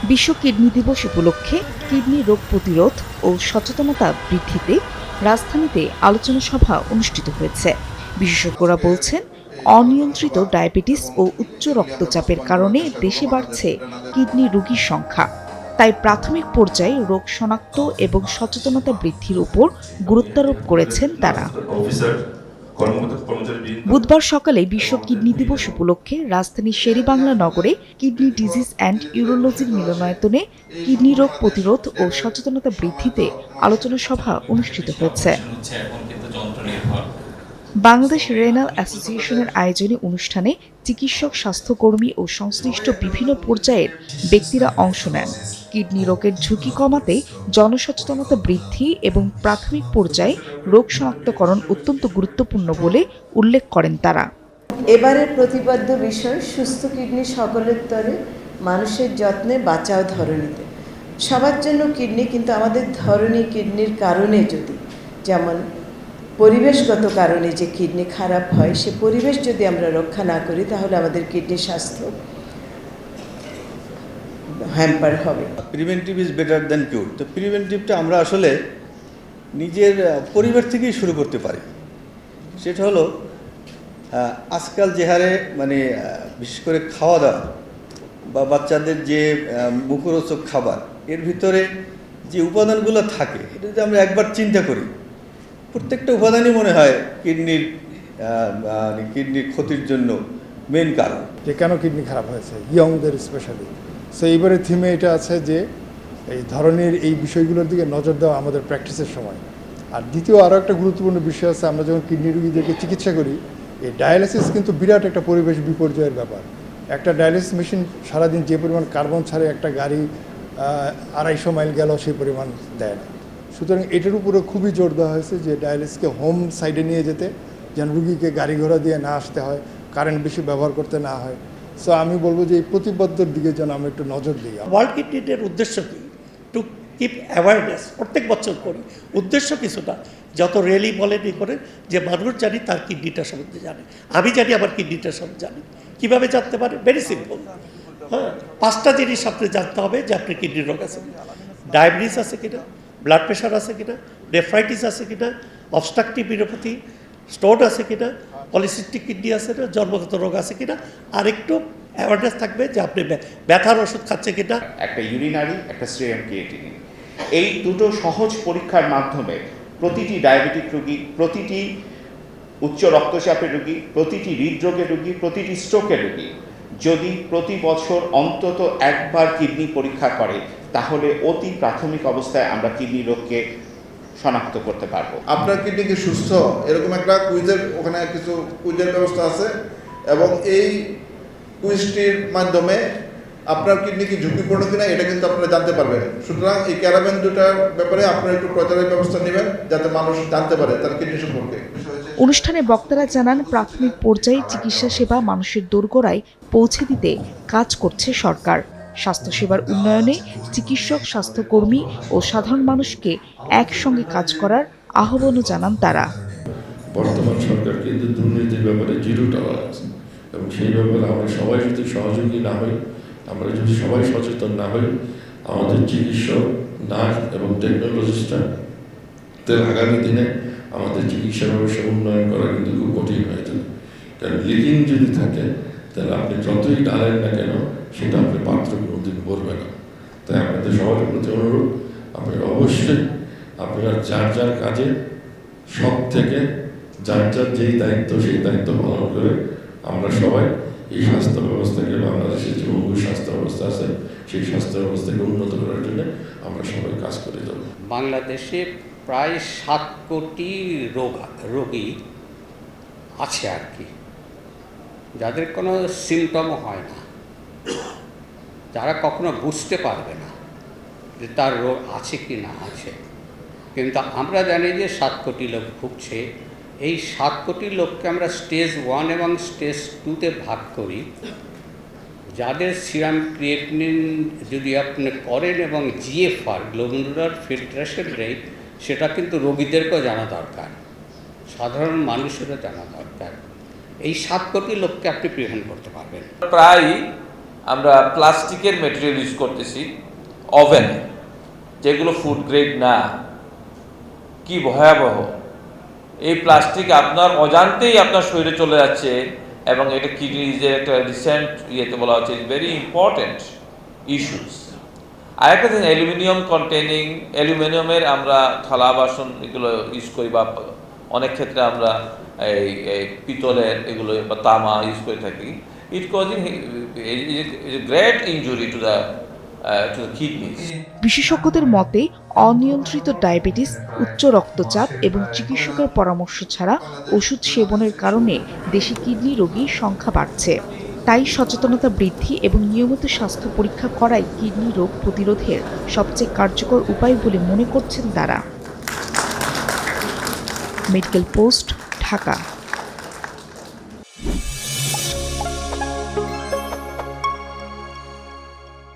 বিশ্ব কিডনি দিবস উপলক্ষে কিডনি রোগ প্রতিরোধ ও সচেতনতা বৃদ্ধিতে রাজধানীতে আলোচনা সভা অনুষ্ঠিত হয়েছে। বিশেষজ্ঞরা বলছেন, অনিয়ন্ত্রিত ডায়াবেটিস ও উচ্চ রক্তচাপের কারণে দেশে বাড়ছে কিডনি রোগীর সংখ্যা। তাই প্রাথমিক পর্যায়ে রোগ শনাক্ত এবং সচেতনতা বৃদ্ধির উপর গুরুত্বারোপ করেছেন তারা। বুধবার সকালে বিশ্ব কিডনি দিবস উপলক্ষে রাজধানীর শেরেবাংলা নগরে কিডনি ডিজিজ অ্যান্ড ইউরোলজির মিলনায়তনে কিডনি রোগ প্রতিরোধ ও সচেতনতা বৃদ্ধিতে আলোচনা সভা অনুষ্ঠিত হয়েছে। বাংলাদেশ রেনাল অ্যাসোসিয়েশনের আয়োজনে অনুষ্ঠানে চিকিৎসক, স্বাস্থ্যকর্মী ও সংশ্লিষ্ট বিভিন্ন পর্যায়ের ব্যক্তিরা অংশ নেন। কিডনি রোগের ঝুঁকি কমাতে জনসচেতনতা বৃদ্ধি এবং প্রাথমিক পর্যায়ে রোগ শনাক্তকরণ অত্যন্ত গুরুত্বপূর্ণ বলে উল্লেখ করেন তারা। এবারের প্রতিপাদ্য বিষয় সুস্থ কিডনি সকলের তরে, মানুষের যত্নে বাঁচাও ধরণীতে। সবার জন্য কিডনি, কিন্তু আমাদের ধরনী কিডনির কারণে যদি, যেমন পরিবেশগত কারণে যে কিডনি খারাপ হয়, সে পরিবেশ যদি আমরা রক্ষা না করি তাহলে আমাদের কিডনির স্বাস্থ্য হ্যাম্পার হবে। Preventive is better than cure. তো প্রিভেন্টিভটা আমরা আসলে নিজের পরিবার থেকেই শুরু করতে পারি। সেটা হলো আজকাল যে হারে বিশেষ করে খাওয়া দাওয়া বা বাচ্চাদের যে মুখরোচক খাবার, এর ভিতরে যে উপাদানগুলো থাকে, এটা যদি আমরা একবার চিন্তা করি, প্রত্যেকটা উপাদানই মনে হয় কিডনির ক্ষতির জন্য মেন কারণ। যে কেন কিডনি খারাপ হয়েছে ইয়ংদের স্পেশালি। সো এইবারে থিমে এটা আছে যে এই ধরনের এই বিষয়গুলোর দিকে নজর দেওয়া আমাদের প্র্যাকটিসের সময়। আর দ্বিতীয় আরও একটা গুরুত্বপূর্ণ বিষয় আছে, আমরা যখন কিডনি রোগীদেরকে চিকিৎসা করি, এই ডায়ালিসিস কিন্তু বিরাট একটা পরিবেশ বিপর্যয়ের ব্যাপার। একটা ডায়ালিসিস মেশিন সারাদিন যে পরিমাণ কার্বন ছাড়ে একটা গাড়ি 250 মাইল গেলেও সেই পরিমাণ দেয় না। সুতরাং এটার উপরে খুবই জোর দেওয়া হয়েছে যে ডায়ালিসিসকে হোম সাইডে নিয়ে যেতে, যেন রুগীকে গাড়ি ঘোড়া দিয়ে না আসতে হয়, কারেন্ট বেশি ব্যবহার করতে না হয়। সো আমি বলবো যে এই প্রতিবদ্ধর দিকে যেন আমরা একটু নজর দিই। ওয়ার্ল্ড কিডনি ডের উদ্দেশ্য কি? To keep awareness. প্রত্যেক বছর করি, উদ্দেশ্য কিছুটা, যত র্যালি বলেন ই করে, যে মানুষ জানি তার কিডনিটা সম্বন্ধে জানে। আমি জানি আমার কিডনিটা সব জানি। কীভাবে জানতে পারে? Very simple. হ্যাঁ, 5টা জিনিস আপনি জানতে হবে যে আপনার কিডনির রোগ আছে কিনা, ডায়াবেটিস আছে কিনা, ব্লাড প্রেশার আছে কিনা, নেফ্রাইটিস আছে কিনা, অবস্ট্রাকটিভ নিউরোপ্যাথি, স্টোন আছে কিনা, পলিসিস্টিক কিডনি আছে না, জন্মগত রোগ আছে কিনা, আর একটু অ্যাওয়ারনেস থাকবে যে আপনি ব্যথার ওষুধ খাচ্ছে কিনা। একটা ইউরিনারি, একটা সিরাম ক্রিয়েটিনিন, এই দুটো সহজ পরীক্ষার মাধ্যমে প্রতিটি ডায়াবেটিক রোগী, প্রতিটি উচ্চ রক্তচাপের রোগী, প্রতিটি হৃদরোগের রোগী, প্রতিটি স্ট্রোকের রোগী যদি প্রতি বছর অন্তত একবার কিডনি পরীক্ষা করে, তাহলে অতি প্রাথমিক অবস্থায় আমরা কিডনি রোগকে শনাক্ত করতে পারবো। আপনার কিডনি কি সুস্থ, এরকম একটা ওখানে কিছু কুইজের ব্যবস্থা আছে, এবং এই কুইজটির মাধ্যমে আপনার কিডনি কি ঝুঁকিপূর্ণ কিনা এটা কিন্তু আপনারা জানতে পারবেন। সুতরাং এই ক্যারাভ্যান দুটার ব্যাপারে আপনারা একটু প্রচারের ব্যবস্থা নেবেন, যাতে মানুষ জানতে পারে তার কিডনি সম্পর্কে। অনুষ্ঠানে বক্তারা জানান, প্রাথমিক পর্যায়ে চিকিৎসা সেবা মানুষের দোরগোড়ায় পৌঁছে দিতে কাজ করছে সরকার। স্বাস্থ্যসেবার উন্নয়নে চিকিৎসক, স্বাস্থ্যকর্মী ও সাধারণ মানুষকে একসঙ্গে কাজ করার আহ্বানও জানান তারা। বর্তমান সরকার কিন্তু দুর্নীতির ব্যাপারে জিরো টলারেন্স, এবং সেই ব্যাপারে আমরা সবাই যদি সহযোগী না হই, আমরা যদি সবাই সচেতন না হই, আমাদের চিকিৎসক, নার্স এবং টেকনোলজিস্টদের আগামী দিনে আমাদের চিকিৎসা ব্যবস্থা উন্নয়ন করা কিন্তু খুব কঠিন হয়ে যাবে। কারণ লিকিং যদি থাকে, তাহলে আপনি যতই ডালেন না কেন, সেটা আপনি পাত্র কোনোদিন বলবে না। তাই আপনাদের সবার প্রতি অনুরোধ, আপনারা অবশ্যই আপনারা যার যার কাজে সব থেকে যার যার যেই দায়িত্ব, সেই দায়িত্ব পালন করে আমরা সবাই এই স্বাস্থ্য ব্যবস্থাকে, বাংলাদেশের যে অঙ্গুর স্বাস্থ্য ব্যবস্থা আছে, সেই স্বাস্থ্য ব্যবস্থাকে উন্নত করার জন্য আমরা সবাই কাজ করে যাব। বাংলাদেশে প্রায় 7 কোটি রোগী আছে আর কি, যাদের কোনো সিমটমও হয় না, যারা কখনো বুঝতে পারবে না যে তার রোগ আছে কি না আছে। কিন্তু আমরা জানি যে 7 কোটি লোক ভুগছে। এই 7 কোটি লোককে আমরা স্টেজ 1 এবং স্টেজ 2-তে ভাগ করি। যাদের সিরাম ক্রিয়েটিনিন যদি আপনি করেন এবং জিএফআর, গ্লোমেরুলার ফিল্ট্রেশন রেট, সেটা কিন্তু রোগীদেরকেও জানা দরকার, সাধারণ মানুষেরও জানা দরকার। এই 7 কোটি লোককে আপনি প্রিভেন্ট করতে পারবেন। প্রায় আমরা প্লাস্টিকের মেটেরিয়াল ইউজ করতেছি ওভেনে, যেগুলো ফুড গ্রেড না। কি ভয়াবহ! এই প্লাস্টিক আপনার অজান্তেই আপনার শরীরে চলে যাচ্ছে, এবং এটা কিডনিজের একটা রিসেন্ট ইয়েতে বলা হচ্ছে ভেরি ইম্পর্টেন্ট ইস্যুস। আরেকটা দিন অ্যালুমিনিয়ামের আমরা থালা বাসন এগুলো ইউজ করি, বা অনেক ক্ষেত্রে আমরা এই পিতলের এগুলো বা তামা ইউজ করে থাকি। It causing great injury to the kidneys. বিশেষজ্ঞদের মতে অনিয়ন্ত্রিত ডায়াবেটিস, উচ্চ রক্তচাপ এবং চিকিৎসকের পরামর্শ ছাড়া ওষুধ সেবনের কারণে দেশে কিডনি রোগীর সংখ্যা বাড়ছে। তাই সচেতনতা বৃদ্ধি এবং নিয়মিত স্বাস্থ্য পরীক্ষা করাই কিডনি রোগ প্রতিরোধের সবচেয়ে কার্যকর উপায় বলে মনে করছেন তারা। Medical post, Dhaka.